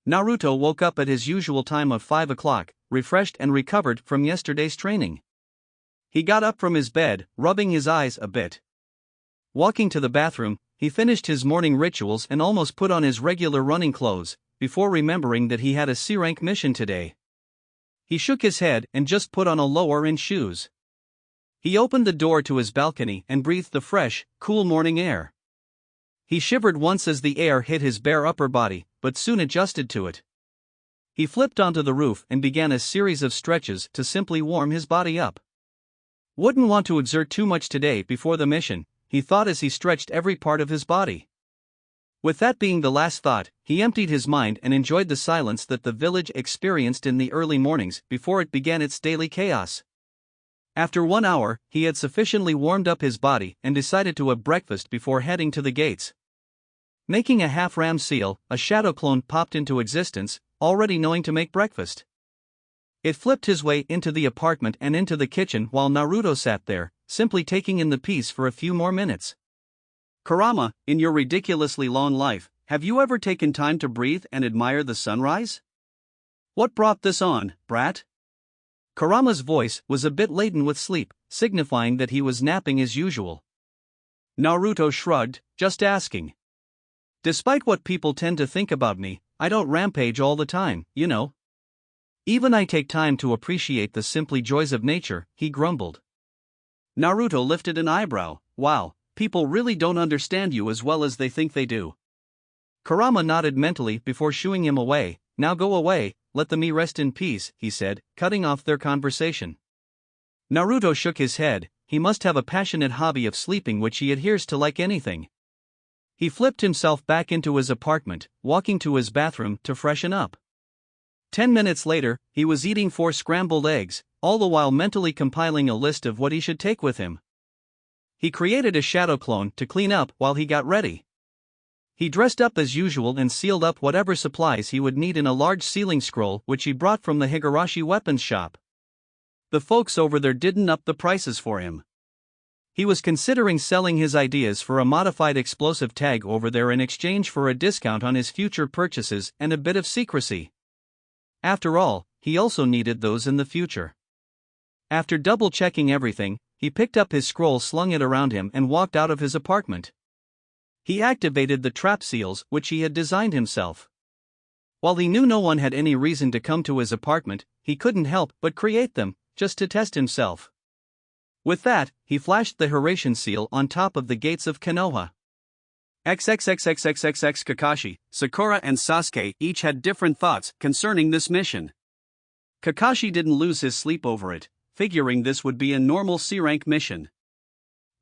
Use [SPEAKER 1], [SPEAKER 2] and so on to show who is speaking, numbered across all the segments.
[SPEAKER 1] Naruto woke up at his usual time of 5 o'clock, refreshed and recovered from yesterday's training. He got up from his bed, rubbing his eyes a bit. Walking to the bathroom, he finished his morning rituals and almost put on his regular running clothes, before remembering that he had a C-rank mission today. He shook his head and just put on a lower-end shoes. He opened the door to his balcony and breathed the fresh, cool morning air. He shivered once as the air hit his bare upper body, but soon adjusted to it. He flipped onto the roof and began a series of stretches to simply warm his body up. Wouldn't want to exert too much today before the mission, he thought as he stretched every part of his body. With that being the last thought, he emptied his mind and enjoyed the silence that the village experienced in the early mornings before it began its daily chaos. After 1 hour, he had sufficiently warmed up his body and decided to have breakfast before heading to the gates. Making a half-ram seal, a shadow clone popped into existence, already knowing to make breakfast. It flipped his way into the apartment and into the kitchen while Naruto sat there, simply taking in the piece for a few more minutes. Kurama, in your ridiculously long life, have you ever taken time to breathe and admire the sunrise? What brought this on, brat? Kurama's voice was a bit laden with sleep, signifying that he was napping as usual. Naruto shrugged, just asking. Despite what people tend to think about me, I don't rampage all the time, you know. Even I take time to appreciate the simply joys of nature, he grumbled. Naruto lifted an eyebrow. Wow, people really don't understand you as well as they think they do. Kurama nodded mentally before shooing him away. Now go away, let the me rest in peace, he said, cutting off their conversation. Naruto shook his head. He must have a passionate hobby of sleeping which he adheres to like anything. He flipped himself back into his apartment, walking to his bathroom to freshen up. 10 minutes later, he was eating 4 scrambled eggs, all the while mentally compiling a list of what he should take with him. He created a shadow clone to clean up while he got ready. He dressed up as usual and sealed up whatever supplies he would need in a large sealing scroll which he brought from the Higurashi weapons shop. The folks over there didn't up the prices for him. He was considering selling his ideas for a modified explosive tag over there in exchange for a discount on his future purchases and a bit of secrecy. After all, he also needed those in the future. After double-checking everything, he picked up his scroll, slung it around him and walked out of his apartment. He activated the trap seals which he had designed himself. While he knew no one had any reason to come to his apartment, he couldn't help but create them, just to test himself. With that, he flashed the Hiraishin seal on top of the gates of Konoha. XXXXXXX Kakashi, Sakura and Sasuke each had different thoughts concerning this mission. Kakashi didn't lose his sleep over it, figuring this would be a normal C-rank mission.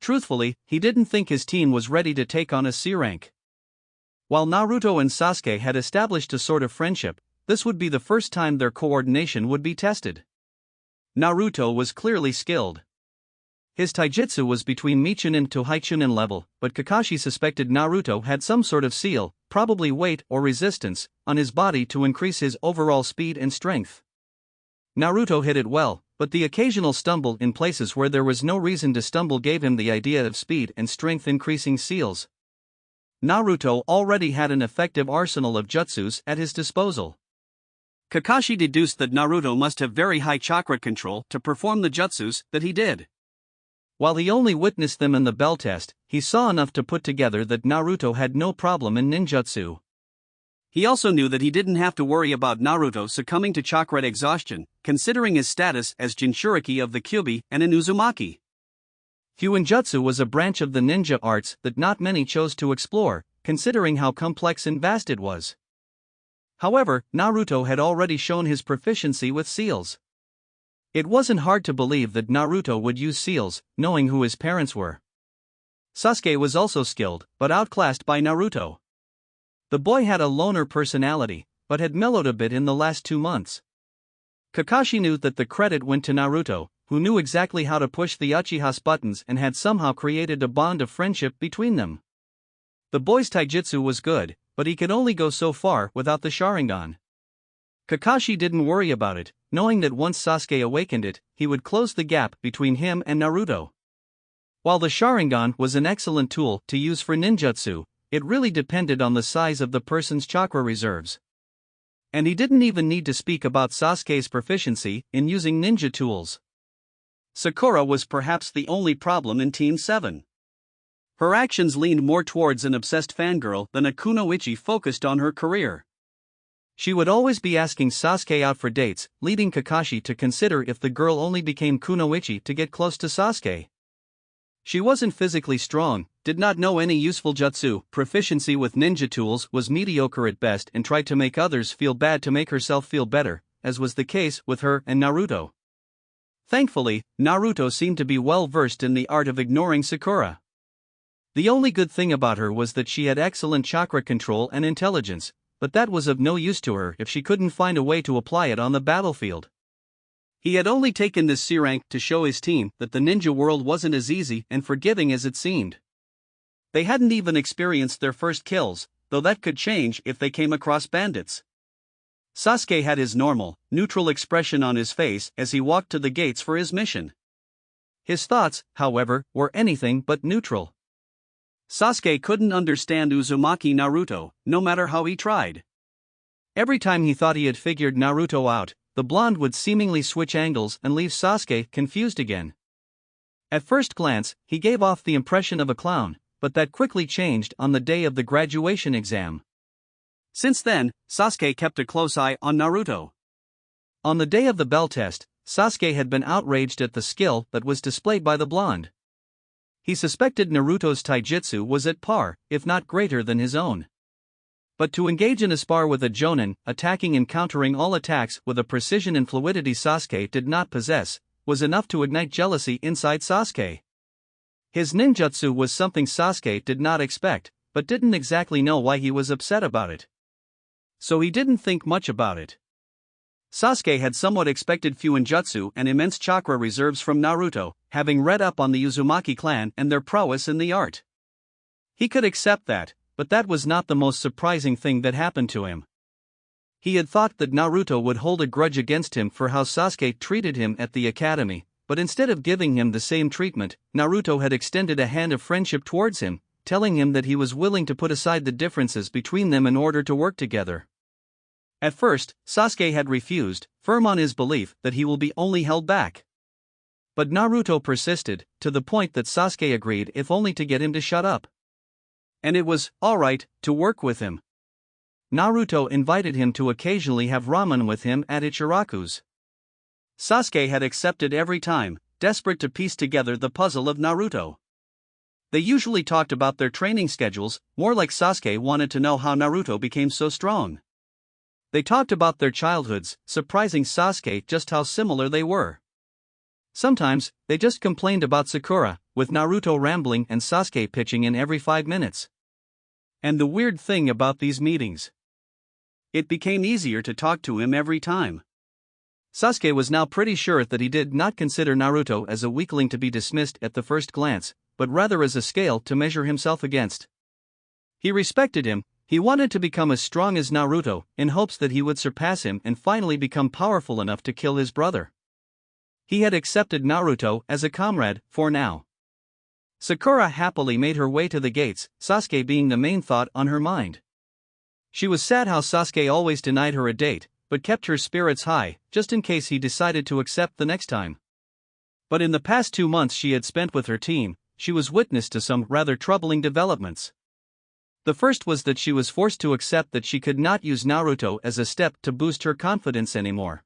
[SPEAKER 1] Truthfully, he didn't think his team was ready to take on a C-rank. While Naruto and Sasuke had established a sort of friendship, this would be the first time their coordination would be tested. Naruto was clearly skilled. His taijutsu was between Michunin to Haichunin level, but Kakashi suspected Naruto had some sort of seal, probably weight or resistance, on his body to increase his overall speed and strength. Naruto hit it well, but the occasional stumble in places where there was no reason to stumble gave him the idea of speed and strength increasing seals. Naruto already had an effective arsenal of jutsus at his disposal. Kakashi deduced that Naruto must have very high chakra control to perform the jutsus that he did. While he only witnessed them in the bell test, he saw enough to put together that Naruto had no problem in ninjutsu. He also knew that he didn't have to worry about Naruto succumbing to chakra exhaustion, considering his status as Jinchuriki of the Kyuubi and an Uzumaki. Fuinjutsu was a branch of the ninja arts that not many chose to explore, considering how complex and vast it was. However, Naruto had already shown his proficiency with seals. It wasn't hard to believe that Naruto would use seals, knowing who his parents were. Sasuke was also skilled, but outclassed by Naruto. The boy had a loner personality, but had mellowed a bit in the last 2 months. Kakashi knew that the credit went to Naruto, who knew exactly how to push the Uchiha's buttons and had somehow created a bond of friendship between them. The boy's taijutsu was good, but he could only go so far without the Sharingan. Kakashi didn't worry about it, knowing that once Sasuke awakened it, he would close the gap between him and Naruto. While the Sharingan was an excellent tool to use for ninjutsu, it really depended on the size of the person's chakra reserves. And he didn't even need to speak about Sasuke's proficiency in using ninja tools. Sakura was perhaps the only problem in Team 7. Her actions leaned more towards an obsessed fangirl than a kunoichi focused on her career. She would always be asking Sasuke out for dates, leading Kakashi to consider if the girl only became kunoichi to get close to Sasuke. She wasn't physically strong, did not know any useful jutsu, proficiency with ninja tools was mediocre at best, and tried to make others feel bad to make herself feel better, as was the case with her and Naruto. Thankfully, Naruto seemed to be well versed in the art of ignoring Sakura. The only good thing about her was that she had excellent chakra control and intelligence, but that was of no use to her if she couldn't find a way to apply it on the battlefield. He had only taken this C rank to show his team that the ninja world wasn't as easy and forgiving as it seemed. They hadn't even experienced their first kills, though that could change if they came across bandits. Sasuke had his normal, neutral expression on his face as he walked to the gates for his mission. His thoughts, however, were anything but neutral. Sasuke couldn't understand Uzumaki Naruto, no matter how he tried. Every time he thought he had figured Naruto out, the blonde would seemingly switch angles and leave Sasuke confused again. At first glance, he gave off the impression of a clown, but that quickly changed on the day of the graduation exam. Since then, Sasuke kept a close eye on Naruto. On the day of the bell test, Sasuke had been outraged at the skill that was displayed by the blonde. He suspected Naruto's taijutsu was at par, if not greater than his own. But to engage in a spar with a jonin, attacking and countering all attacks with a precision and fluidity Sasuke did not possess, was enough to ignite jealousy inside Sasuke. His ninjutsu was something Sasuke did not expect, but didn't exactly know why he was upset about it. So he didn't think much about it. Sasuke had somewhat expected fuinjutsu and immense chakra reserves from Naruto, having read up on the Uzumaki clan and their prowess in the art. He could accept that, but that was not the most surprising thing that happened to him. He had thought that Naruto would hold a grudge against him for how Sasuke treated him at the academy, but instead of giving him the same treatment, Naruto had extended a hand of friendship towards him, telling him that he was willing to put aside the differences between them in order to work together. At first, Sasuke had refused, firm on his belief that he will be only held back. But Naruto persisted, to the point that Sasuke agreed, if only to get him to shut up. And it was alright to work with him. Naruto invited him to occasionally have ramen with him at Ichiraku's. Sasuke had accepted every time, desperate to piece together the puzzle of Naruto. They usually talked about their training schedules, more like Sasuke wanted to know how Naruto became so strong. They talked about their childhoods, surprising Sasuke just how similar they were. Sometimes, they just complained about Sakura, with Naruto rambling and Sasuke pitching in every 5 minutes. And the weird thing about these meetings, it became easier to talk to him every time. Sasuke was now pretty sure that he did not consider Naruto as a weakling to be dismissed at the first glance, but rather as a scale to measure himself against. He respected him. He wanted to become as strong as Naruto, in hopes that he would surpass him and finally become powerful enough to kill his brother. He had accepted Naruto as a comrade, for now. Sakura happily made her way to the gates, Sasuke being the main thought on her mind. She was sad how Sasuke always denied her a date, but kept her spirits high, just in case he decided to accept the next time. But in the past 2 months she had spent with her team, she was witness to some rather troubling developments. The first was that she was forced to accept that she could not use Naruto as a step to boost her confidence anymore.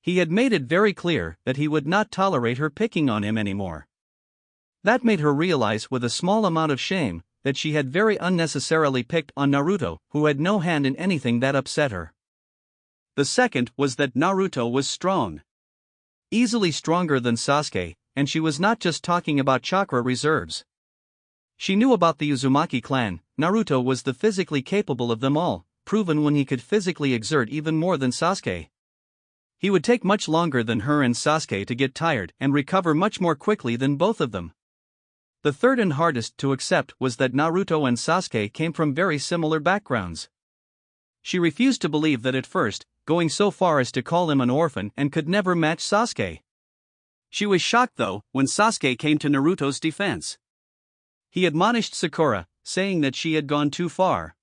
[SPEAKER 1] He had made it very clear that he would not tolerate her picking on him anymore. That made her realize with a small amount of shame that she had very unnecessarily picked on Naruto, who had no hand in anything that upset her. The second was that Naruto was strong. Easily stronger than Sasuke, and she was not just talking about chakra reserves. She knew about the Uzumaki clan. Naruto was the physically capable of them all, proven when he could physically exert even more than Sasuke. He would take much longer than her and Sasuke to get tired and recover much more quickly than both of them. The third and hardest to accept was that Naruto and Sasuke came from very similar backgrounds. She refused to believe that at first, going so far as to call him an orphan and could never match Sasuke. She was shocked though, when Sasuke came to Naruto's defense. He admonished Sakura, saying that she had gone too far.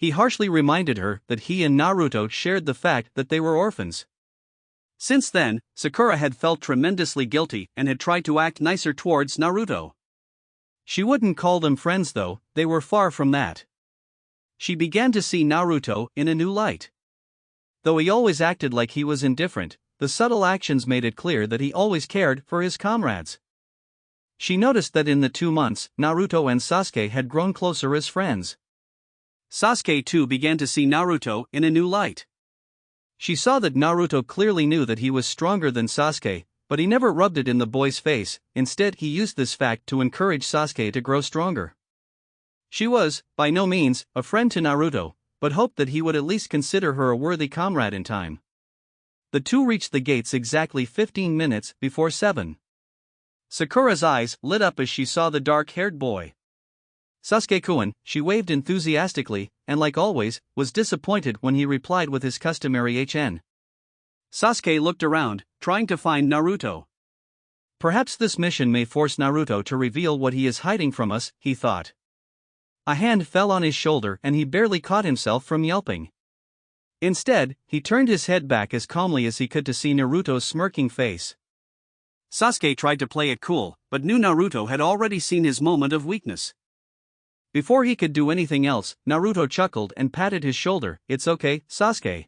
[SPEAKER 1] He harshly reminded her that he and Naruto shared the fact that they were orphans. Since then, Sakura had felt tremendously guilty and had tried to act nicer towards Naruto. She wouldn't call them friends though, they were far from that. She began to see Naruto in a new light. Though he always acted like he was indifferent, the subtle actions made it clear that he always cared for his comrades. She noticed that in the 2 months, Naruto and Sasuke had grown closer as friends. Sasuke too began to see Naruto in a new light. She saw that Naruto clearly knew that he was stronger than Sasuke, but he never rubbed it in the boy's face. Instead, he used this fact to encourage Sasuke to grow stronger. She was, by no means, a friend to Naruto, but hoped that he would at least consider her a worthy comrade in time. The two reached the gates exactly 15 minutes before 7. Sakura's eyes lit up as she saw the dark-haired boy. Sasuke-kun, she waved enthusiastically, and like always, was disappointed when he replied with his customary HN. Sasuke looked around, trying to find Naruto. Perhaps this mission may force Naruto to reveal what he is hiding from us, he thought. A hand fell on his shoulder and he barely caught himself from yelping. Instead, he turned his head back as calmly as he could to see Naruto's smirking face. Sasuke tried to play it cool, but knew Naruto had already seen his moment of weakness. Before he could do anything else, Naruto chuckled and patted his shoulder. It's okay, Sasuke.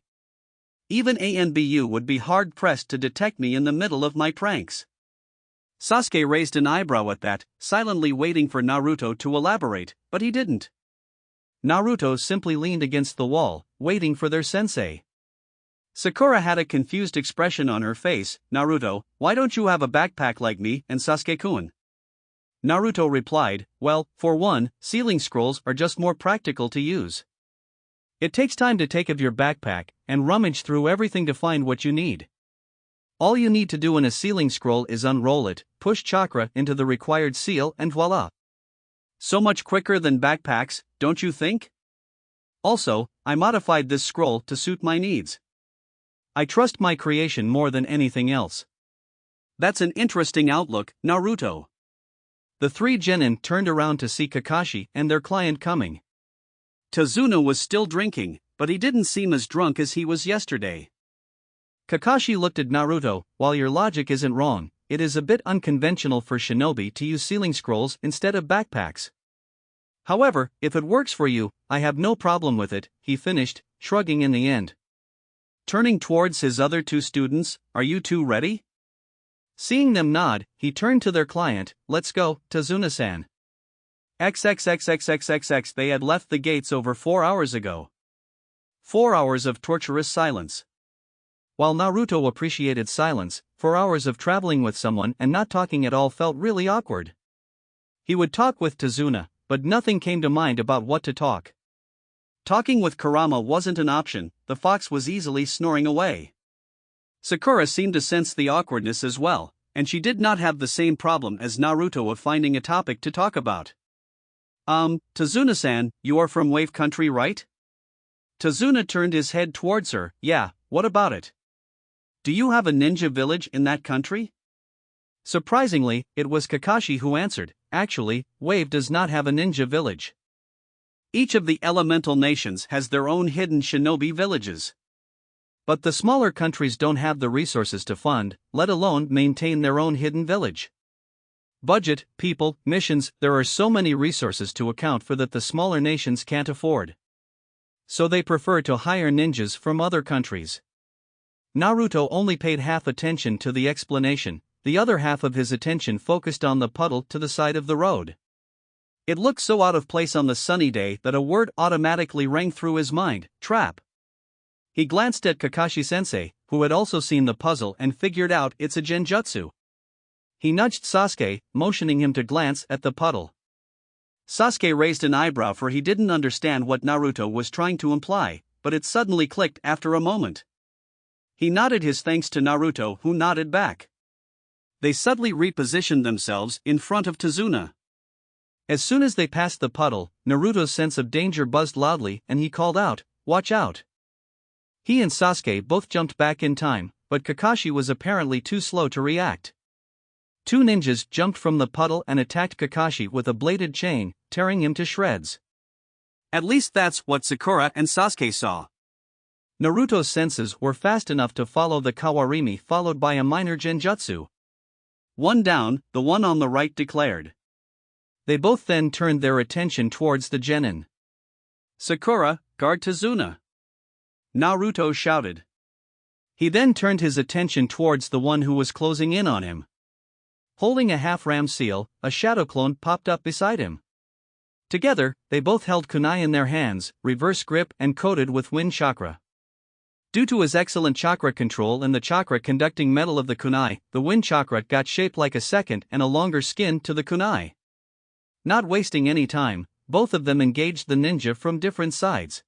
[SPEAKER 1] Even ANBU would be hard-pressed to detect me in the middle of my pranks. Sasuke raised an eyebrow at that, silently waiting for Naruto to elaborate, but he didn't. Naruto simply leaned against the wall, waiting for their sensei. Sakura had a confused expression on her face. Naruto, why don't you have a backpack like me and Sasuke-kun? Naruto replied, well, for one, sealing scrolls are just more practical to use. It takes time to take out your backpack and rummage through everything to find what you need. All you need to do in a sealing scroll is unroll it, push chakra into the required seal and voila. So much quicker than backpacks, don't you think? Also, I modified this scroll to suit my needs. I trust my creation more than anything else. That's an interesting outlook, Naruto. The 3 genin turned around to see Kakashi and their client coming. Tazuna was still drinking, but he didn't seem as drunk as he was yesterday. Kakashi looked at Naruto. While your logic isn't wrong, it is a bit unconventional for shinobi to use sealing scrolls instead of backpacks. However, if it works for you, I have no problem with it, he finished, shrugging in the end. Turning towards his other 2 students, are you 2 ready? Seeing them nod, he turned to their client. Let's go, Tazuna-san. XXXXXXX. They had left the gates over 4 hours ago. 4 hours of torturous silence. While Naruto appreciated silence, 4 hours of traveling with someone and not talking at all felt really awkward. He would talk with Tazuna, but nothing came to mind about what to talk. Talking with Kurama wasn't an option. The fox was easily snoring away. Sakura seemed to sense the awkwardness as well, and she did not have the same problem as Naruto of finding a topic to talk about. Tazuna-san, you are from Wave Country, right? Tazuna turned his head towards her. Yeah, what about it? Do you have a ninja village in that country? Surprisingly, it was Kakashi who answered. Actually, Wave does not have a ninja village. Each of the elemental nations has their own hidden shinobi villages. But the smaller countries don't have the resources to fund, let alone maintain their own hidden village. Budget, people, missions, there are so many resources to account for that the smaller nations can't afford. So they prefer to hire ninjas from other countries. Naruto only paid half attention to the explanation, the other half of his attention focused on the puddle to the side of the road. It looked so out of place on the sunny day that a word automatically rang through his mind: trap. He glanced at Kakashi-sensei, who had also seen the puzzle and figured out it's a genjutsu. He nudged Sasuke, motioning him to glance at the puddle. Sasuke raised an eyebrow, for he didn't understand what Naruto was trying to imply, but it suddenly clicked after a moment. He nodded his thanks to Naruto, who nodded back. They subtly repositioned themselves in front of Tazuna. As soon as they passed the puddle, Naruto's sense of danger buzzed loudly and he called out, "Watch out!" He and Sasuke both jumped back in time, but Kakashi was apparently too slow to react. 2 ninjas jumped from the puddle and attacked Kakashi with a bladed chain, tearing him to shreds. At least that's what Sakura and Sasuke saw. Naruto's senses were fast enough to follow the Kawarimi, followed by a minor genjutsu. One down, the one on the right declared. They both then turned their attention towards the genin. Sakura, guard Tazuna! Naruto shouted. He then turned his attention towards the one who was closing in on him. Holding a half-ram seal, a shadow clone popped up beside him. Together, they both held kunai in their hands, reverse grip and coated with wind chakra. Due to his excellent chakra control and the chakra conducting metal of the kunai, the wind chakra got shaped like a second and a longer skin to the kunai. Not wasting any time, both of them engaged the ninja from different sides.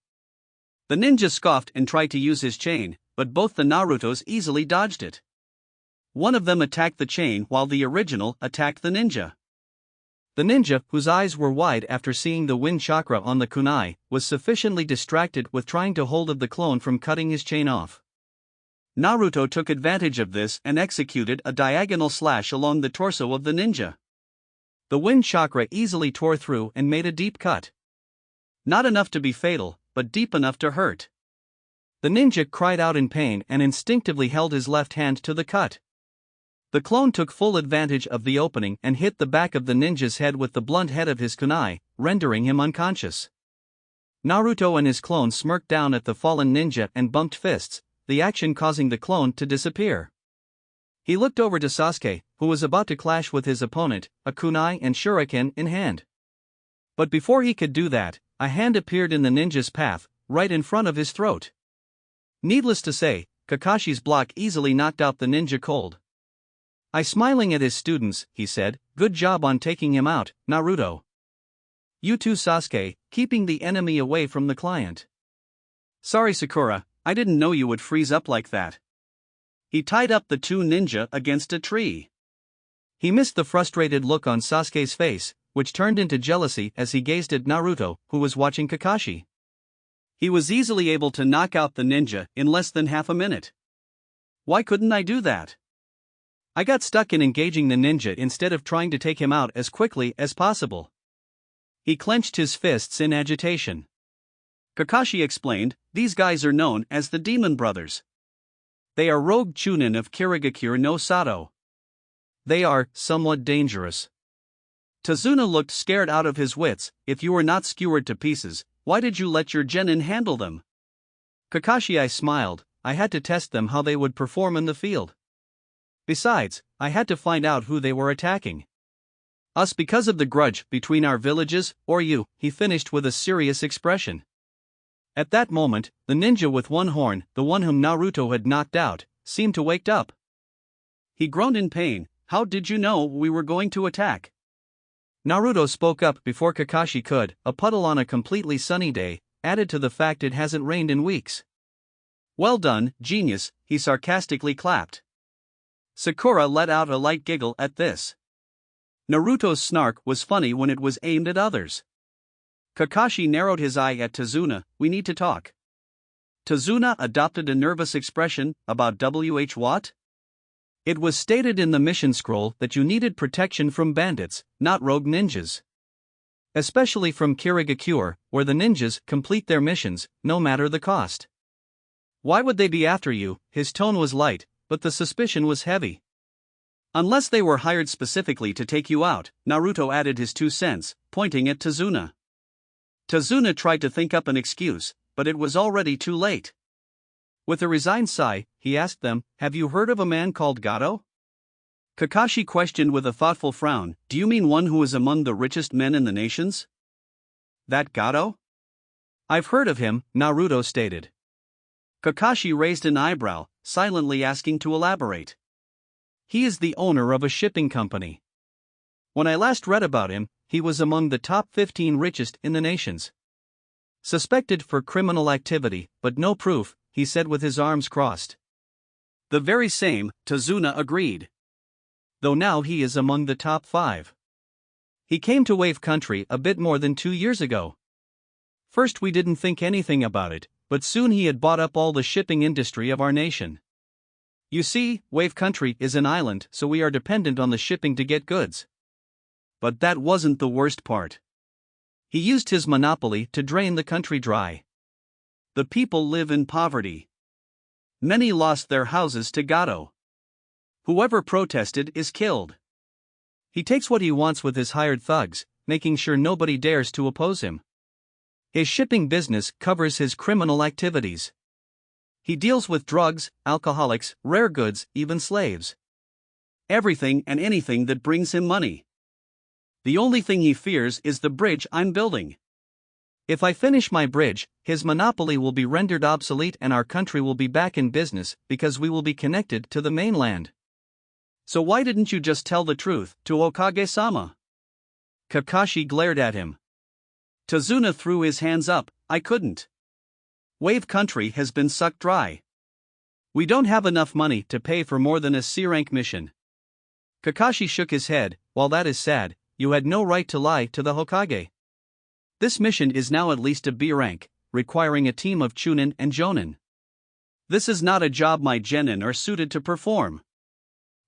[SPEAKER 1] The ninja scoffed and tried to use his chain, but both the Narutos easily dodged it. One of them attacked the chain while the original attacked the ninja. The ninja, whose eyes were wide after seeing the wind chakra on the kunai, was sufficiently distracted with trying to hold of the clone from cutting his chain off. Naruto took advantage of this and executed a diagonal slash along the torso of the ninja. The wind chakra easily tore through and made a deep cut. Not enough to be fatal, but deep enough to hurt. The ninja cried out in pain and instinctively held his left hand to the cut. The clone took full advantage of the opening and hit the back of the ninja's head with the blunt head of his kunai, rendering him unconscious. Naruto and his clone smirked down at the fallen ninja and bumped fists, the action causing the clone to disappear. He looked over to Sasuke, who was about to clash with his opponent, a kunai and shuriken in hand. But before he could do that, a hand appeared in the ninja's path, right in front of his throat. Needless to say, Kakashi's block easily knocked out the ninja cold. Smiling at his students, he said, "Good job on taking him out, Naruto. You too, Sasuke, keeping the enemy away from the client." "Sorry, Sakura, I didn't know you would freeze up like that." He tied up the two ninja against a tree. He missed the frustrated look on Sasuke's face, which turned into jealousy as he gazed at Naruto, who was watching Kakashi. He was easily able to knock out the ninja in less than half a minute. Why couldn't I do that? I got stuck in engaging the ninja instead of trying to take him out as quickly as possible. He clenched his fists in agitation. Kakashi explained, "These guys are known as the Demon Brothers. They are rogue chunin of Kirigakure no Sato. They are somewhat dangerous." Tazuna looked scared out of his wits. "If you were not skewered to pieces, why did you let your genin handle them?" Kakashi, I smiled. "I had to test them how they would perform in the field. Besides, I had to find out who they were attacking. Us because of the grudge between our villages, or you," he finished with a serious expression. At that moment, the ninja with one horn, the one whom Naruto had knocked out, seemed to wake up. He groaned in pain. "How did you know we were going to attack?" Naruto spoke up before Kakashi could. "A puddle on a completely sunny day, added to the fact it hasn't rained in weeks." "Well done, genius," he sarcastically clapped. Sakura let out a light giggle at this. Naruto's snark was funny when it was aimed at others. Kakashi narrowed his eye at Tazuna. "We need to talk." Tazuna adopted a nervous expression. "About what?" It was stated in the mission scroll that you needed protection from bandits, not rogue ninjas. Especially from Kirigakure, where the ninjas complete their missions, no matter the cost. "Why would they be after you?" His tone was light, but the suspicion was heavy. "Unless they were hired specifically to take you out," Naruto added his 2 cents, pointing at Tazuna. Tazuna tried to think up an excuse, but it was already too late. With a resigned sigh, he asked them, "Have you heard of a man called Gato?" Kakashi questioned with a thoughtful frown, "Do you mean one who is among the richest men in the nations?" "That Gato?" "I've heard of him," Naruto stated. Kakashi raised an eyebrow, silently asking to elaborate. "He is the owner of a shipping company. When I last read about him, he was among the top 15 richest in the nations. Suspected for criminal activity, but no proof," he said with his arms crossed. "The very same," Tazuna agreed. "Though now he is among the top 5. He came to Wave Country a bit more than 2 years ago. First we didn't think anything about it, but soon he had bought up all the shipping industry of our nation. You see, Wave Country is an island, so we are dependent on the shipping to get goods. But that wasn't the worst part. He used his monopoly to drain the country dry. The people live in poverty. Many lost their houses to Gato. Whoever protested is killed. He takes what he wants with his hired thugs, making sure nobody dares to oppose him. His shipping business covers his criminal activities. He deals with drugs, alcoholics, rare goods, even slaves. Everything and anything that brings him money. The only thing he fears is the bridge I'm building. If I finish my bridge, his monopoly will be rendered obsolete and our country will be back in business because we will be connected to the mainland. So why didn't you just tell the truth to Okage-sama? Kakashi glared at him. Tazuna threw his hands up. I couldn't. Wave Country has been sucked dry. We don't have enough money to pay for more than a C-rank mission. Kakashi shook his head. While that is sad, you had no right to lie to the Hokage. This mission is now at least a B rank, requiring a team of Chunin and Jonin. This is not a job my genin are suited to perform.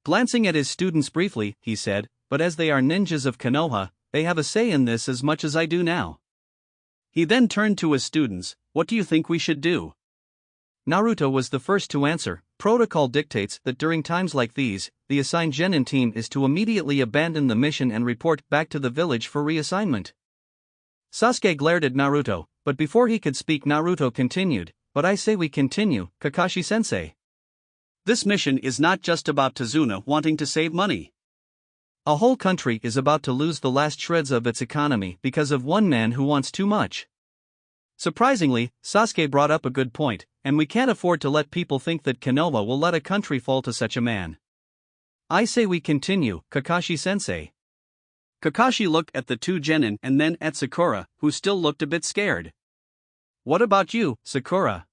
[SPEAKER 1] Glancing at his students briefly, he said, but as they are ninjas of Konoha, they have a say in this as much as I do now. He then turned to his students. What do you think we should do? Naruto was the first to answer. Protocol dictates that during times like these, the assigned genin team is to immediately abandon the mission and report back to the village for reassignment. Sasuke glared at Naruto, but before he could speak Naruto continued, but I say we continue, Kakashi-sensei. This mission is not just about Tazuna wanting to save money. A whole country is about to lose the last shreds of its economy because of one man who wants too much. Surprisingly, Sasuke brought up a good point, and we can't afford to let people think that Konoha will let a country fall to such a man. I say we continue, Kakashi-sensei. Kakashi looked at the two genin and then at Sakura, who still looked a bit scared. What about you, Sakura?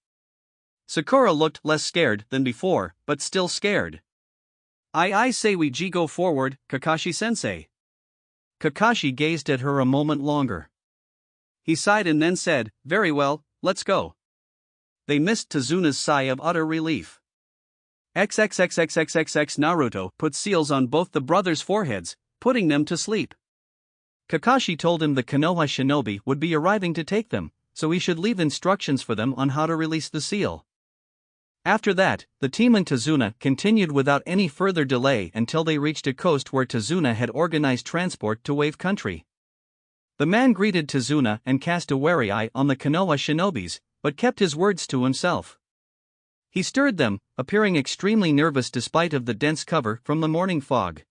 [SPEAKER 1] Sakura looked less scared than before, but still scared. I say we go forward, Kakashi-sensei. Kakashi gazed at her a moment longer. He sighed and then said, very well, let's go. They missed Tazuna's sigh of utter relief. XXXXXXX Naruto put seals on both the brothers' foreheads, putting them to sleep. Kakashi told him the Konoha shinobi would be arriving to take them, so he should leave instructions for them on how to release the seal. After that, the team and Tazuna continued without any further delay until they reached a coast where Tazuna had organized transport to Wave Country. The man greeted Tazuna and cast a wary eye on the Konoha shinobis, but kept his words to himself. He stirred them, appearing extremely nervous despite of the dense cover from the morning fog.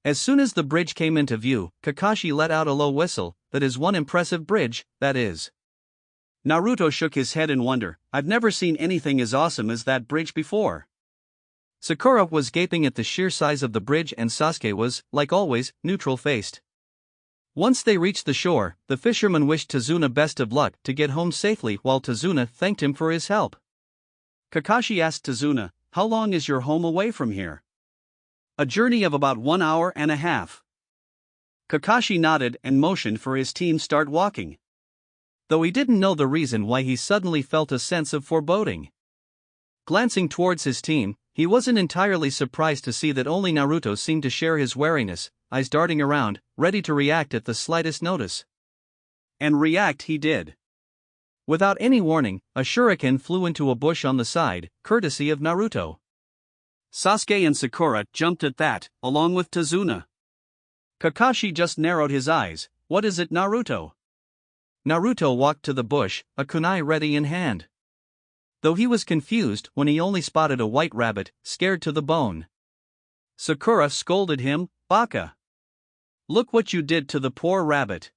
[SPEAKER 1] As soon as the bridge came into view, Kakashi let out a low whistle. That is one impressive bridge, that is. Naruto shook his head in wonder. I've never seen anything as awesome as that bridge before. Sakura was gaping at the sheer size of the bridge and Sasuke was, like always, neutral-faced. Once they reached the shore, the fisherman wished Tazuna best of luck to get home safely while Tazuna thanked him for his help. Kakashi asked Tazuna, how long is your home away from here? A journey of about 1 hour and a half. Kakashi nodded and motioned for his team start walking. Though he didn't know the reason why he suddenly felt a sense of foreboding. Glancing towards his team, he wasn't entirely surprised to see that only Naruto seemed to share his wariness, eyes darting around, ready to react at the slightest notice. And react he did. Without any warning, a shuriken flew into a bush on the side, courtesy of Naruto. Sasuke and Sakura jumped at that, along with Tazuna. Kakashi just narrowed his eyes. What is it, Naruto? Naruto walked to the bush, a kunai ready in hand. Though he was confused when he only spotted a white rabbit, scared to the bone. Sakura scolded him, Baka. Look what you did to the poor rabbit.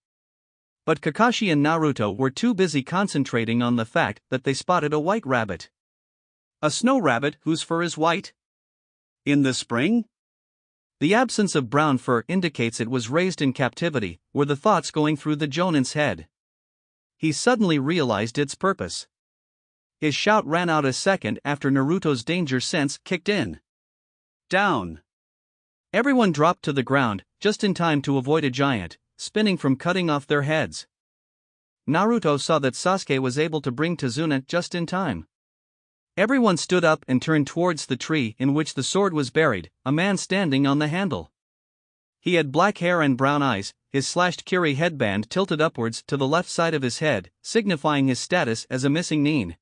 [SPEAKER 1] But Kakashi and Naruto were too busy concentrating on the fact that they spotted a white rabbit. A snow rabbit whose fur is white? In the spring? The absence of brown fur indicates it was raised in captivity, were the thoughts going through the Jonin's head. He suddenly realized its purpose. His shout ran out a second after Naruto's danger sense kicked in. Down! Everyone dropped to the ground, just in time to avoid a giant, spinning from cutting off their heads. Naruto saw that Sasuke was able to bring Tazuna just in time. Everyone stood up and turned towards the tree in which the sword was buried, a man standing on the handle. He had black hair and brown eyes, his slashed kiri headband tilted upwards to the left side of his head, signifying his status as a missing nin.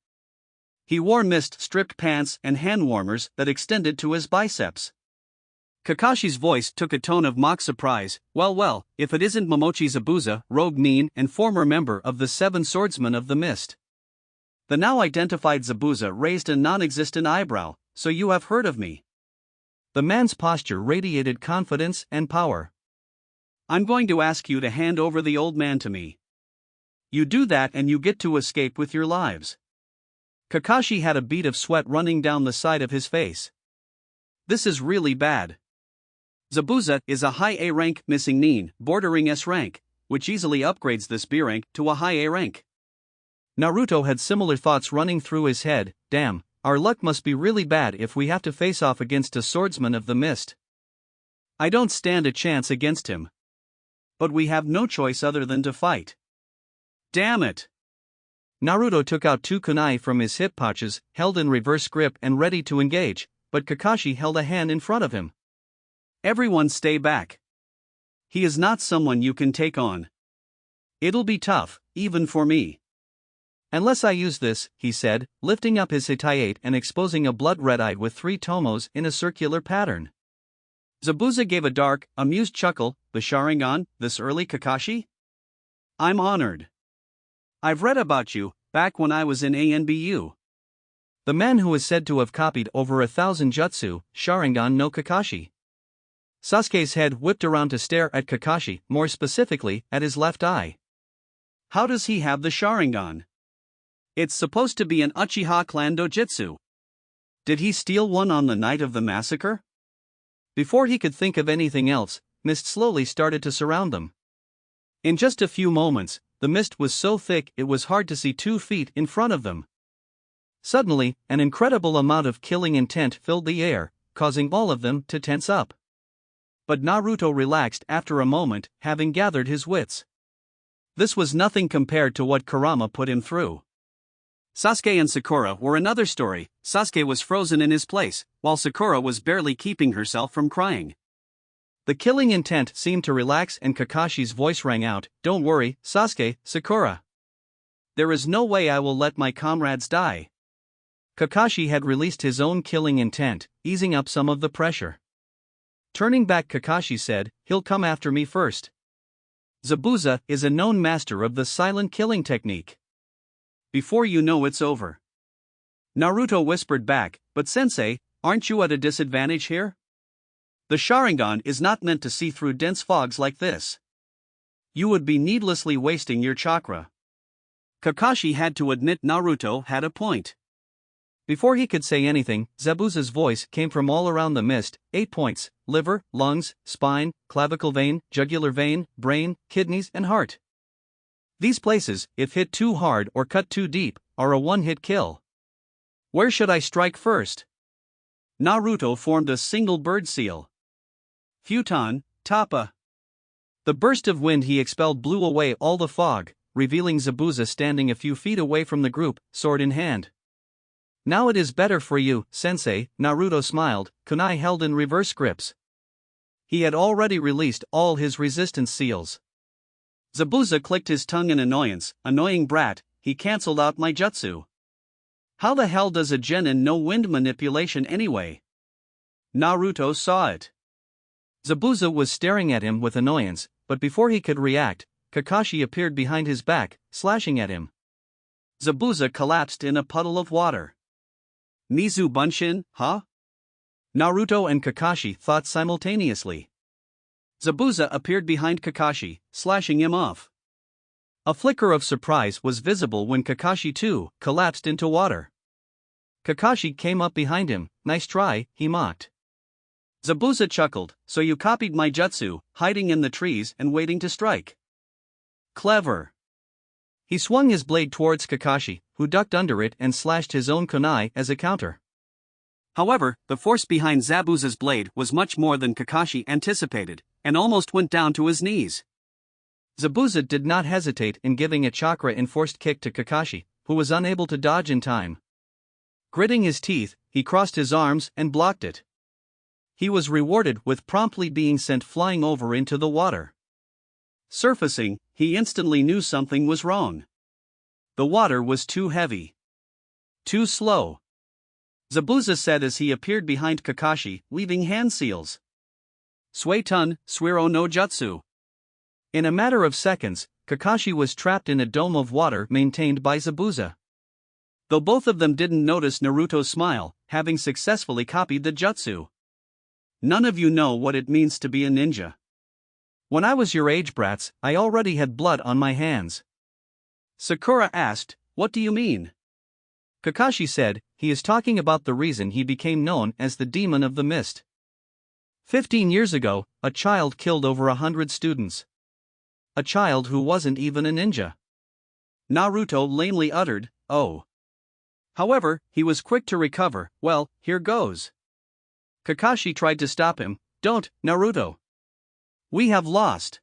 [SPEAKER 1] He wore mist-stripped pants and hand warmers that extended to his biceps. Kakashi's voice took a tone of mock surprise. Well, if it isn't Momochi Zabuza, rogue nin and former member of the Seven Swordsmen of the Mist. The now identified Zabuza raised a non-existent eyebrow. So you have heard of me? The man's posture radiated confidence and power. I'm going to ask you to hand over the old man to me. You do that and you get to escape with your lives. Kakashi had a bead of sweat running down the side of his face. This is really bad. Zabuza is a high A rank missing nin, bordering S rank, which easily upgrades this B rank to a high A rank. Naruto had similar thoughts running through his head. Damn, our luck must be really bad if we have to face off against a swordsman of the mist. I don't stand a chance against him. But we have no choice other than to fight. Damn it! Naruto took out 2 kunai from his hip pouches, held in reverse grip and ready to engage, but Kakashi held a hand in front of him. Everyone stay back. He is not someone you can take on. It'll be tough, even for me. Unless I use this, he said, lifting up his hitayate and exposing a blood-red eye with 3 tomos in a circular pattern. Zabuza gave a dark, amused chuckle. The Sharingan, this early, Kakashi? I'm honored. I've read about you, back when I was in ANBU. The man who is said to have copied over 1,000 jutsu, Sharingan no Kakashi. Sasuke's head whipped around to stare at Kakashi, more specifically, at his left eye. How does he have the Sharingan? It's supposed to be an Uchiha clan dojutsu. Did he steal one on the night of the massacre? Before he could think of anything else, mist slowly started to surround them. In just a few moments, the mist was so thick it was hard to see 2 feet in front of them. Suddenly, an incredible amount of killing intent filled the air, causing all of them to tense up. But Naruto relaxed after a moment, having gathered his wits. This was nothing compared to what Kurama put him through. Sasuke and Sakura were another story. Sasuke was frozen in his place, while Sakura was barely keeping herself from crying. The killing intent seemed to relax and Kakashi's voice rang out, "Don't worry, Sasuke, Sakura. There is no way I will let my comrades die." Kakashi had released his own killing intent, easing up some of the pressure. Turning back, Kakashi said, "He'll come after me first. Zabuza is a known master of the silent killing technique. Before you know it's over." Naruto whispered back, "But sensei, aren't you at a disadvantage here? The Sharingan is not meant to see through dense fogs like this. You would be needlessly wasting your chakra." Kakashi had to admit Naruto had a point. Before he could say anything, Zabuza's voice came from all around the mist. 8 points: liver, lungs, spine, clavicle vein, jugular vein, brain, kidneys and heart. These places, if hit too hard or cut too deep, are a one-hit kill. Where should I strike first? Naruto formed a single bird seal. Futon, Tappa. The burst of wind he expelled blew away all the fog, revealing Zabuza standing a few feet away from the group, sword in hand. "Now it is better for you, sensei," Naruto smiled, kunai held in reverse grips. He had already released all his resistance seals. Zabuza clicked his tongue in annoyance. "Annoying brat, he cancelled out my jutsu. How the hell does a genin know wind manipulation anyway?" Naruto saw it. Zabuza was staring at him with annoyance, but before he could react, Kakashi appeared behind his back, slashing at him. Zabuza collapsed in a puddle of water. Mizu Bunshin, huh? Naruto and Kakashi thought simultaneously. Zabuza appeared behind Kakashi, slashing him off. A flicker of surprise was visible when Kakashi too collapsed into water. Kakashi came up behind him. "Nice try," he mocked. Zabuza chuckled, "So you copied my jutsu, hiding in the trees and waiting to strike. Clever." He swung his blade towards Kakashi, who ducked under it and slashed his own kunai as a counter. However, the force behind Zabuza's blade was much more than Kakashi anticipated, and almost went down to his knees. Zabuza did not hesitate in giving a chakra-enforced kick to Kakashi, who was unable to dodge in time. Gritting his teeth, he crossed his arms and blocked it. He was rewarded with promptly being sent flying over into the water. Surfacing, he instantly knew something was wrong. The water was too heavy. Too slow. Zabuza said as he appeared behind Kakashi, leaving hand seals. Suetun, Suiro no Jutsu. In a matter of seconds, Kakashi was trapped in a dome of water maintained by Zabuza. Though both of them didn't notice Naruto's smile, having successfully copied the jutsu. None of you know what it means to be a ninja. When I was your age, brats, I already had blood on my hands. Sakura asked, what do you mean? Kakashi said, he is talking about the reason he became known as the Demon of the Mist. 15 years ago, a child killed over 100 students. A child who wasn't even a ninja. Naruto lamely uttered, oh. However, he was quick to recover. Well, here goes. Kakashi tried to stop him. Don't, Naruto. We have lost.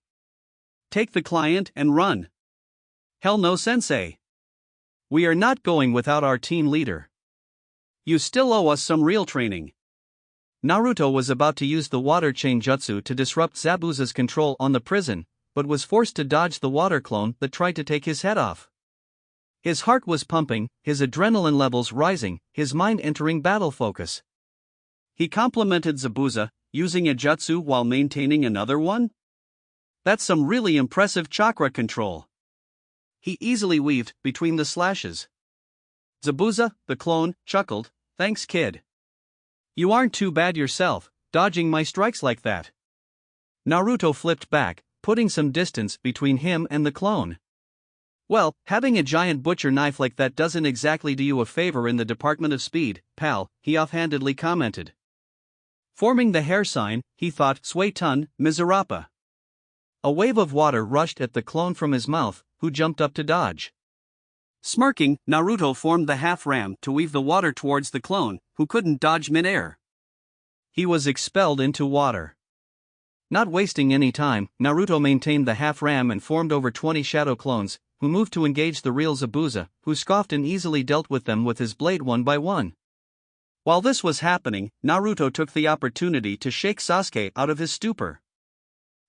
[SPEAKER 1] Take the client and run. Hell no, sensei. We are not going without our team leader. You still owe us some real training. Naruto was about to use the water chain jutsu to disrupt Zabuza's control on the prison, but was forced to dodge the water clone that tried to take his head off. His heart was pumping, his adrenaline levels rising, his mind entering battle focus. He complimented Zabuza, using a jutsu while maintaining another one? That's some really impressive chakra control. He easily weaved between the slashes. Zabuza, the clone, chuckled, thanks kid. You aren't too bad yourself, dodging my strikes like that. Naruto flipped back, putting some distance between him and the clone. Well, having a giant butcher knife like that doesn't exactly do you a favor in the Department of Speed, pal, he offhandedly commented. Forming the hair sign, he thought, Suetun, Miserapa. A wave of water rushed at the clone from his mouth, who jumped up to dodge. Smirking, Naruto formed the half-ram to weave the water towards the clone, who couldn't dodge mid-air. He was expelled into water. Not wasting any time, Naruto maintained the half-ram and formed over 20 shadow clones, who moved to engage the real Zabuza, who scoffed and easily dealt with them with his blade one by one. While this was happening, Naruto took the opportunity to shake Sasuke out of his stupor.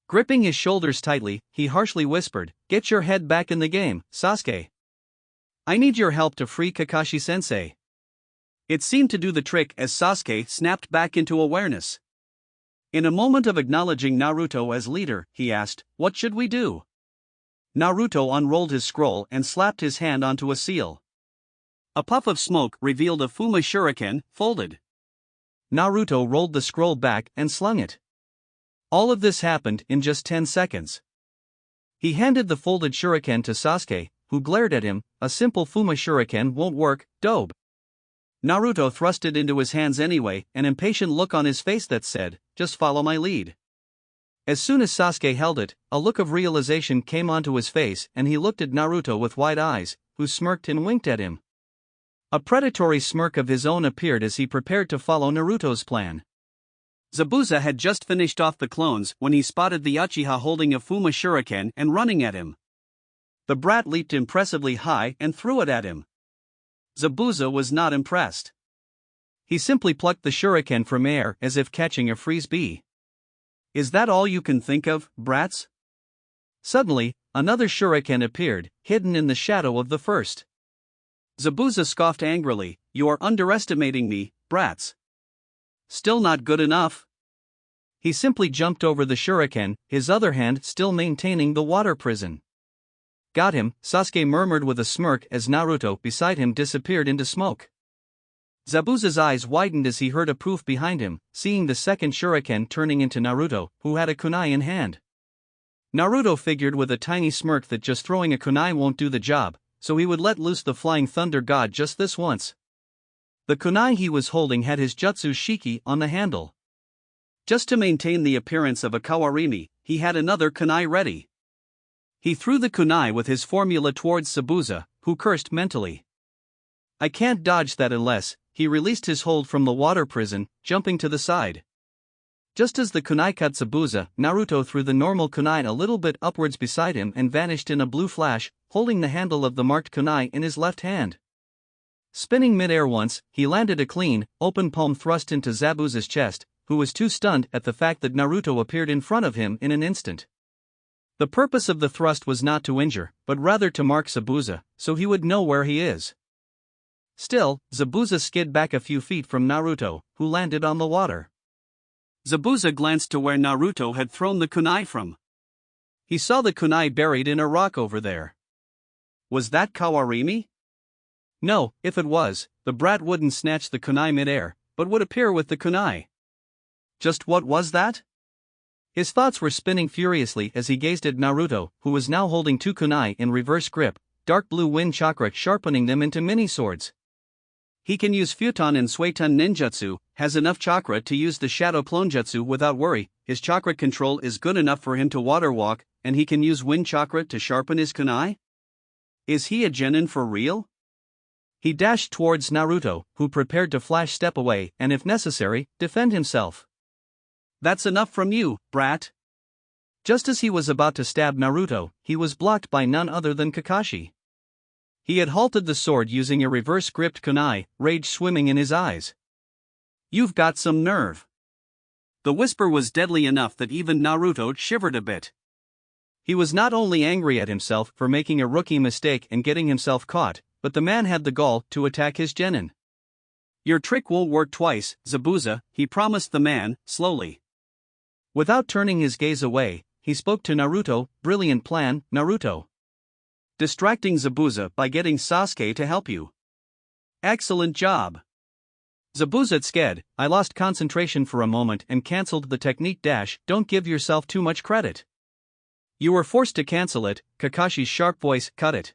[SPEAKER 1] Gripping his shoulders tightly, he harshly whispered, "Get your head back in the game, Sasuke. I need your help to free Kakashi-sensei." It seemed to do the trick as Sasuke snapped back into awareness. In a moment of acknowledging Naruto as leader, he asked, "What should we do?" Naruto unrolled his scroll and slapped his hand onto a seal. A puff of smoke revealed a Fuma Shuriken, folded. Naruto rolled the scroll back and slung it. All of this happened in just 10 seconds. He handed the folded shuriken to Sasuke, who glared at him. A simple Fuma Shuriken won't work, dobe. Naruto thrust it into his hands anyway, an impatient look on his face that said, "Just follow my lead." As soon as Sasuke held it, a look of realization came onto his face and he looked at Naruto with wide eyes, who smirked and winked at him. A predatory smirk of his own appeared as he prepared to follow Naruto's plan. Zabuza had just finished off the clones when he spotted the Uchiha holding a Fuma Shuriken and running at him. The brat leaped impressively high and threw it at him. Zabuza was not impressed. He simply plucked the shuriken from air as if catching a frisbee. "Is that all you can think of, brats?" Suddenly, another shuriken appeared, hidden in the shadow of the first. Zabuza scoffed angrily, "You are underestimating me, brats. Still not good enough." He simply jumped over the shuriken, his other hand still maintaining the water prison. "Got him," Sasuke murmured with a smirk as Naruto beside him disappeared into smoke. Zabuza's eyes widened as he heard a poof behind him, seeing the second shuriken turning into Naruto, who had a kunai in hand. Naruto figured with a tiny smirk that just throwing a kunai won't do the job, so he would let loose the flying thunder god just this once. The kunai he was holding had his jutsu shiki on the handle. Just to maintain the appearance of a kawarimi, he had another kunai ready. He threw the kunai with his formula towards Zabuza, who cursed mentally. "I can't dodge that unless..." He released his hold from the water prison, jumping to the side. Just as the kunai cut Zabuza, Naruto threw the normal kunai a little bit upwards beside him and vanished in a blue flash, holding the handle of the marked kunai in his left hand. Spinning mid-air once, he landed a clean, open palm thrust into Zabuza's chest, who was too stunned at the fact that Naruto appeared in front of him in an instant. The purpose of the thrust was not to injure, but rather to mark Zabuza, so he would know where he is. Still, Zabuza skid back a few feet from Naruto, who landed on the water. Zabuza glanced to where Naruto had thrown the kunai from. He saw the kunai buried in a rock over there. Was that Kawarimi? No, if it was, the brat wouldn't snatch the kunai mid-air, but would appear with the kunai. Just what was that? His thoughts were spinning furiously as he gazed at Naruto, who was now holding two kunai in reverse grip, dark blue wind chakra sharpening them into mini-swords. He can use Futon and Suiton ninjutsu, has enough chakra to use the shadow clone jutsu without worry, his chakra control is good enough for him to water walk, and he can use wind chakra to sharpen his kunai? Is he a genin for real? He dashed towards Naruto, who prepared to flash step away and if necessary, defend himself. That's enough from you, brat. Just as he was about to stab Naruto, he was blocked by none other than Kakashi. He had halted the sword using a reverse-gripped kunai, rage swimming in his eyes. You've got some nerve. The whisper was deadly enough that even Naruto shivered a bit. He was not only angry at himself for making a rookie mistake and getting himself caught, but the man had the gall to attack his genin. Your trick won't work twice, Zabuza, he promised the man, slowly. Without turning his gaze away, he spoke to Naruto. Brilliant plan, Naruto. Distracting Zabuza by getting Sasuke to help you. Excellent job. Zabuza sked, I lost concentration for a moment and cancelled the technique dash. Don't give yourself too much credit. You were forced to cancel it, Kakashi's sharp voice cut it.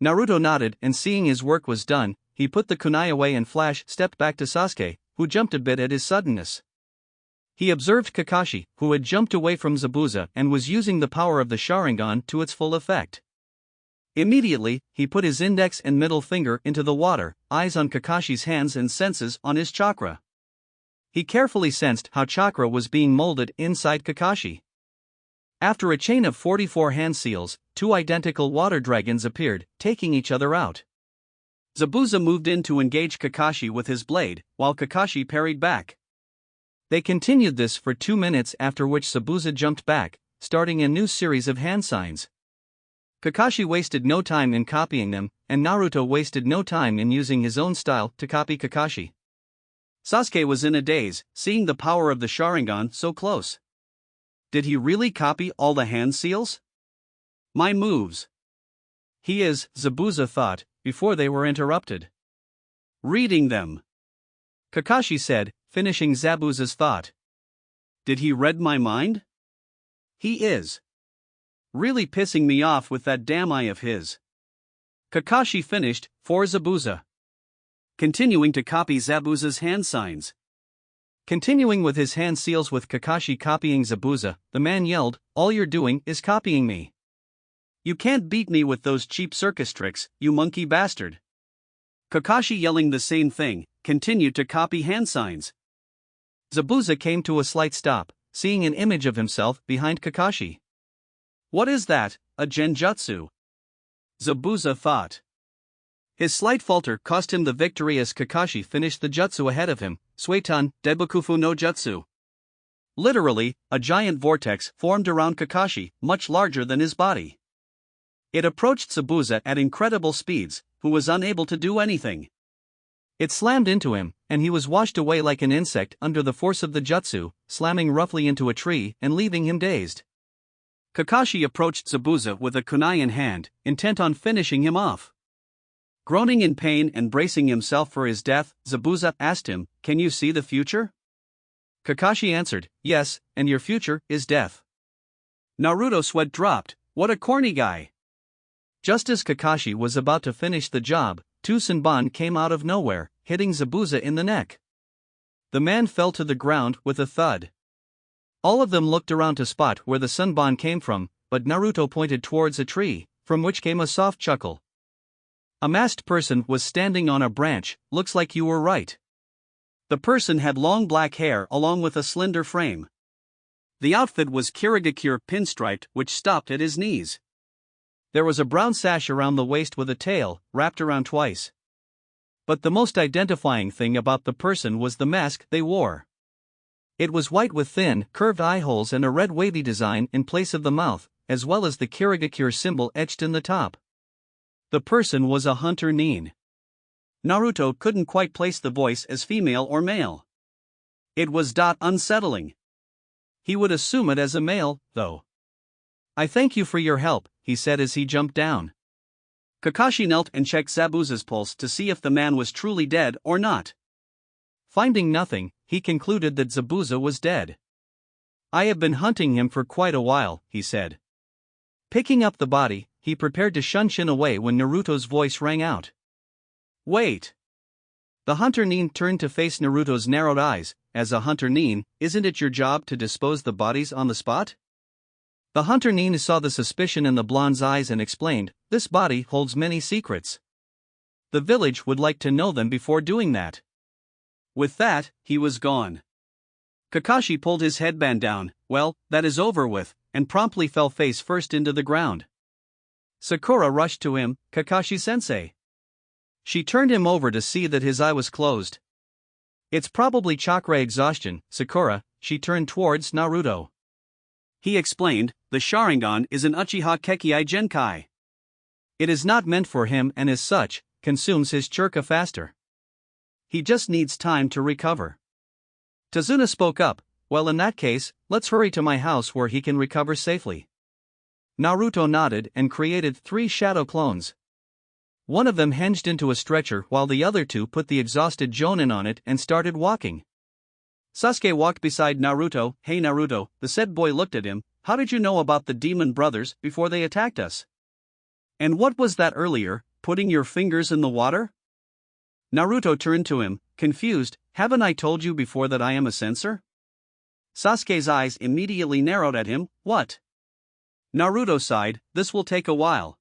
[SPEAKER 1] Naruto nodded and seeing his work was done, he put the kunai away and stepped back to Sasuke, who jumped a bit at his suddenness. He observed Kakashi, who had jumped away from Zabuza and was using the power of the Sharingan to its full effect. Immediately, he put his index and middle finger into the water, eyes on Kakashi's hands and senses on his chakra. He carefully sensed how chakra was being molded inside Kakashi. After a chain of 44 hand seals, two identical water dragons appeared, taking each other out. Zabuza moved in to engage Kakashi with his blade, while Kakashi parried back. They continued this for 2 minutes, after which Zabuza jumped back, starting a new series of hand signs. Kakashi wasted no time in copying them, and Naruto wasted no time in using his own style to copy Kakashi. Sasuke was in a daze, seeing the power of the Sharingan so close. Did he really copy all the hand seals? My moves. He is, Zabuza thought, before they were interrupted. Reading them. Kakashi said, finishing Zabuza's thought. Did he read my mind? He is. Really pissing me off with that damn eye of his. Kakashi finished, for Zabuza. Continuing to copy Zabuza's hand signs. Continuing with his hand seals with Kakashi copying Zabuza, the man yelled, all you're doing is copying me. You can't beat me with those cheap circus tricks, you monkey bastard. Kakashi yelling the same thing, continued to copy hand signs. Zabuza came to a slight stop, seeing an image of himself behind Kakashi. What is that, a genjutsu? Zabuza thought. His slight falter cost him the victory as Kakashi finished the jutsu ahead of him, Suiton, Debukufu no Jutsu. Literally, a giant vortex formed around Kakashi, much larger than his body. It approached Zabuza at incredible speeds, who was unable to do anything. It slammed into him, and he was washed away like an insect under the force of the jutsu, slamming roughly into a tree and leaving him dazed. Kakashi approached Zabuza with a kunai in hand, intent on finishing him off. Groaning in pain and bracing himself for his death, Zabuza asked him, can you see the future? Kakashi answered, yes, and your future is death. Naruto sweat dropped, what a corny guy. Just as Kakashi was about to finish the job, two Senbon came out of nowhere, hitting Zabuza in the neck. The man fell to the ground with a thud. All of them looked around to spot where the Senbon came from, but Naruto pointed towards a tree, from which came a soft chuckle. A masked person was standing on a branch, looks like you were right. The person had long black hair along with a slender frame. The outfit was Kirigakure pinstriped, which stopped at his knees. There was a brown sash around the waist with a tail, wrapped around twice. But the most identifying thing about the person was the mask they wore. It was white with thin, curved eye holes and a red wavy design in place of the mouth, as well as the Kirigakure symbol etched in the top. The person was a hunter nin. Naruto couldn't quite place the voice as female or male. It was unsettling. He would assume it as a male, though. "I thank you for your help," he said as he jumped down. Kakashi knelt and checked Zabuza's pulse to see if the man was truly dead or not. Finding nothing, he concluded that Zabuza was dead. "I have been hunting him for quite a while," he said. Picking up the body, he prepared to shunshin away when Naruto's voice rang out. "Wait!" The hunter nin turned to face Naruto's narrowed eyes. "As a hunter nin, isn't it your job to dispose the bodies on the spot?" The hunter nin saw the suspicion in the blonde's eyes and explained, "This body holds many secrets. The village would like to know them before doing that." With that, he was gone. Kakashi pulled his headband down. "Well, that is over with," and promptly fell face first into the ground. Sakura rushed to him. "Kakashi-sensei." She turned him over to see that his eye was closed. "It's probably chakra exhaustion, Sakura." She turned towards Naruto. He explained, "The Sharingan is an Uchiha Kekkai Genkai. It is not meant for him and as such, consumes his chakra faster. He just needs time to recover." Tazuna spoke up, "Well, in that case, let's hurry to my house where he can recover safely." Naruto nodded and created 3 shadow clones. One of them hinged into a stretcher while the other 2 put the exhausted Jonin on it and started walking. Sasuke walked beside Naruto. "Hey Naruto," the said boy looked at him, "how did you know about the demon brothers before they attacked us? And what was that earlier, putting your fingers in the water?" Naruto turned to him, confused. "Haven't I told you before that I am a censor?" Sasuke's eyes immediately narrowed at him. "What?" Naruto sighed, "This will take a while."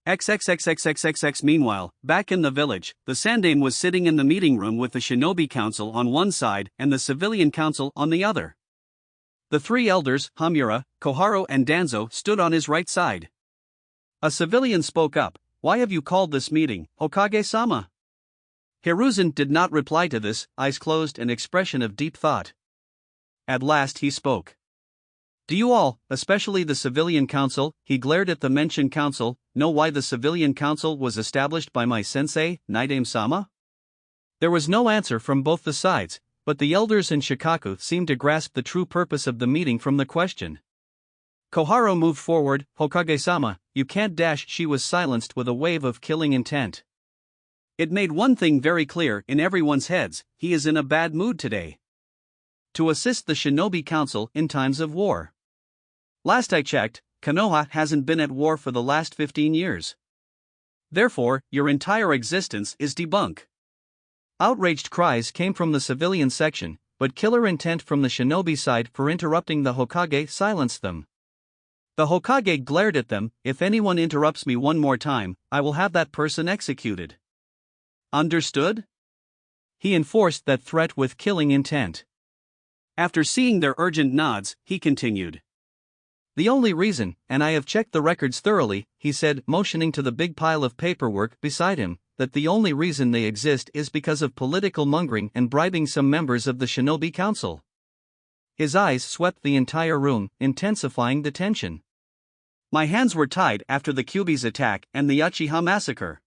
[SPEAKER 1] XXXXXXX. Meanwhile, back in the village, the Sandaime was sitting in the meeting room with the Shinobi Council on one side and the Civilian Council on the other. The 3 elders, Hamura, Koharu and Danzo, stood on his right side. A civilian spoke up, "Why have you called this meeting, Hokage-sama?" Hiruzen did not reply to this, eyes closed, an expression of deep thought. At last he spoke. "Do you all, especially the Civilian Council," he glared at the mentioned council, "know why the Civilian Council was established by my sensei, Naruto-sama?" There was no answer from both the sides, but the elders in Shikaku seemed to grasp the true purpose of the meeting from the question. Koharu moved forward. "Hokage-sama, you can't dash." She was silenced with a wave of killing intent. It made one thing very clear in everyone's heads: he is in a bad mood today. To assist the Shinobi Council in times of war. Last I checked, Konoha hasn't been at war for the last 15 years. Therefore, your entire existence is debunk. Outraged cries came from the civilian section, but killer intent from the Shinobi side for interrupting the Hokage silenced them. The Hokage glared at them. "If anyone interrupts me one more time, I will have that person executed. Understood?" He enforced that threat with killing intent. After seeing their urgent nods, he continued. "The only reason, and I have checked the records thoroughly," he said, motioning to the big pile of paperwork beside him, "that the only reason they exist is because of political mongering and bribing some members of the Shinobi Council." His eyes swept the entire room, intensifying the tension. "My hands were tied after the Kyuubi's attack and the Uchiha massacre.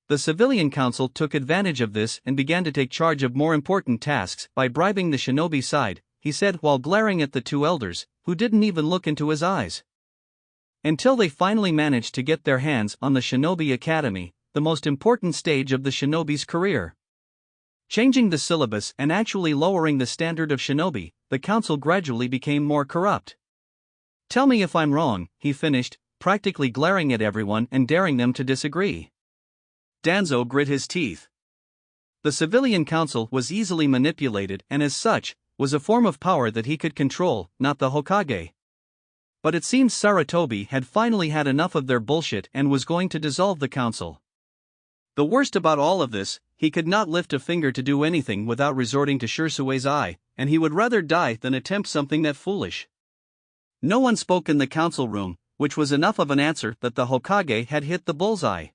[SPEAKER 1] The Civilian Council took advantage of this and began to take charge of more important tasks by bribing the Shinobi side," he said while glaring at the 2 elders, who didn't even look into his eyes. Until they finally managed to get their hands on the Shinobi Academy, the most important stage of the Shinobi's career. Changing the syllabus and actually lowering the standard of Shinobi, the council gradually became more corrupt. "Tell me if I'm wrong," he finished, practically glaring at everyone and daring them to disagree. Danzo grit his teeth. The Civilian Council was easily manipulated and as such, was a form of power that he could control, not the Hokage. But it seems Sarutobi had finally had enough of their bullshit and was going to dissolve the council. The worst about all of this, he could not lift a finger to do anything without resorting to Shursue's eye, and he would rather die than attempt something that foolish. No one spoke in the council room, which was enough of an answer that the Hokage had hit the bullseye.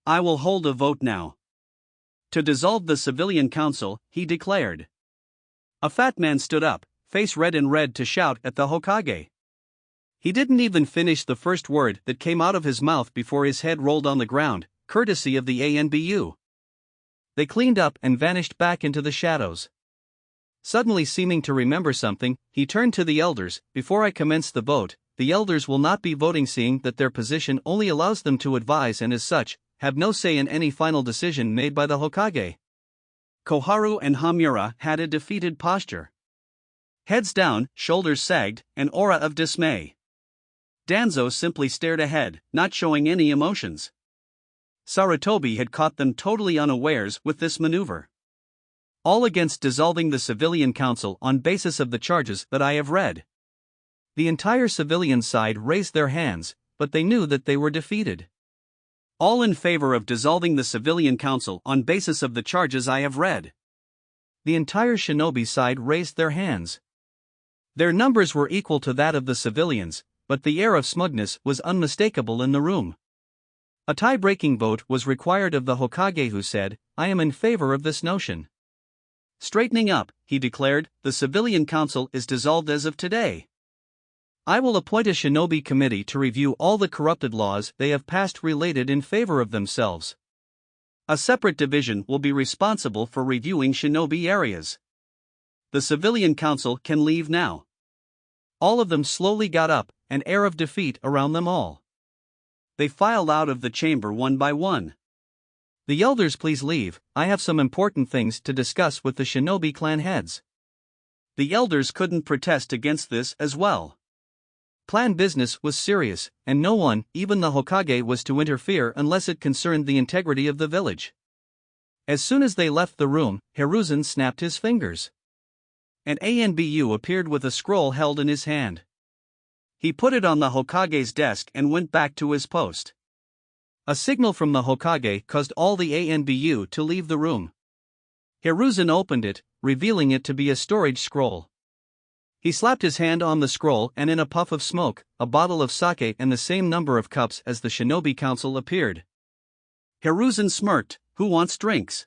[SPEAKER 1] "I will hold a vote now. To dissolve the Civilian Council," he declared. A fat man stood up, face red and red, to shout at the Hokage. He didn't even finish the first word that came out of his mouth before his head rolled on the ground, courtesy of the ANBU. They cleaned up and vanished back into the shadows. Suddenly seeming to remember something, he turned to the elders. Before I commence the vote, the elders will not be voting, seeing that their position only allows them to advise and as such, have no say in any final decision made by the Hokage. Koharu and Hamura had a defeated posture. Heads down, shoulders sagged, an aura of dismay. Danzo simply stared ahead, not showing any emotions. Sarutobi had caught them totally unawares with this maneuver. All against dissolving the civilian council on basis of the charges that I have read. The entire civilian side raised their hands, but they knew that they were defeated. All in favor of dissolving the civilian council on basis of the charges I have read. The entire shinobi side raised their hands. Their numbers were equal to that of the civilians, but the air of smugness was unmistakable in the room. A tie-breaking vote was required of the Hokage, who said, "I am in favor of this notion." Straightening up, he declared, "The civilian council is dissolved as of today. I will appoint a shinobi committee to review all the corrupted laws they have passed related in favor of themselves. A separate division will be responsible for reviewing shinobi areas. The civilian council can leave now." All of them slowly got up, an air of defeat around them all. They filed out of the chamber one by one. "The elders, please leave, I have some important things to discuss with the shinobi clan heads." The elders couldn't protest against this as well. Clan business was serious, and no one, even the Hokage, was to interfere unless it concerned the integrity of the village. As soon as they left the room, Hiruzen snapped his fingers. An ANBU appeared with a scroll held in his hand. He put it on the Hokage's desk and went back to his post. A signal from the Hokage caused all the ANBU to leave the room. Hiruzen opened it, revealing it to be a storage scroll. He slapped his hand on the scroll, and in a puff of smoke, a bottle of sake and the same number of cups as the Shinobi Council appeared. Hiruzen smirked, "Who wants drinks?"